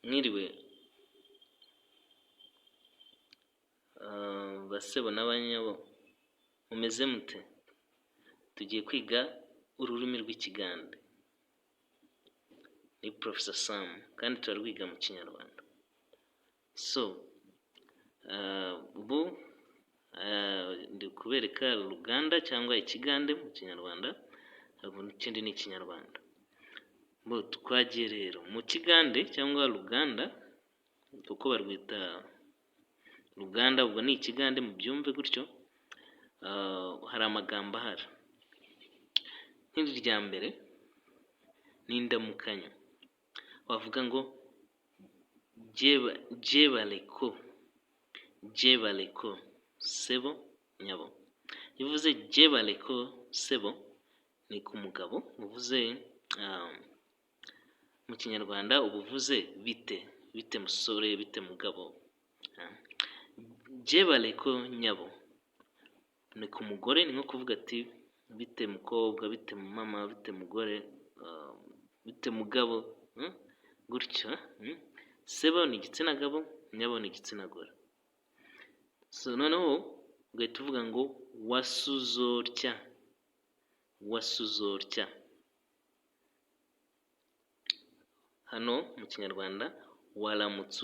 Mwiriwe basebo n'abanyabo mumeze mute? Tugiye kwiga ururimi rw'Ikigande. Ni Professor Sam kandi turarwiga mu Kinyarwanda. So ubu ndi kubereka Luganda cyangwa Ikigande mu Kinyarwanda, ikindi ni Ikinyarwanda. Twagiye rero mu Kigande cyangwa Luganda, kuko barwita Luganda ubwo ni Ikigande mu byumve gutyo. Hari amagambo ahari. Nk'iri rya mbere ni indamukanyo. Wavuga ngo jebaleko sebo nyabo. Bivuze jebaleko sebo ni ku mugabo, uvuze mu Kinyarwanda ubuvuze bite musore, bite mugabo. Jebaleko nyabo ni ku mugore, ni nko kuvuga ati bite mukobwa, bite mama, bite mugore, bite mugabo, gutyo. Sebo ni igitsina gabo, nyabo ni igitsina gore. So noneho ugahita uvuga ngo wasuzorya. Hano mu Kinyarwanda waramutse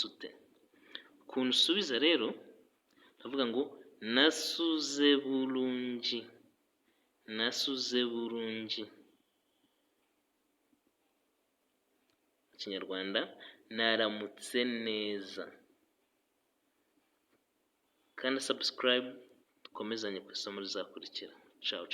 ute. Ukuntu usubiza rero ndavuga ngo nasuze bulungi. Mu Kinyarwanda naramutse neza. Kandi subscribe, dukomezanye ku isomo rizakurikira. Ciao.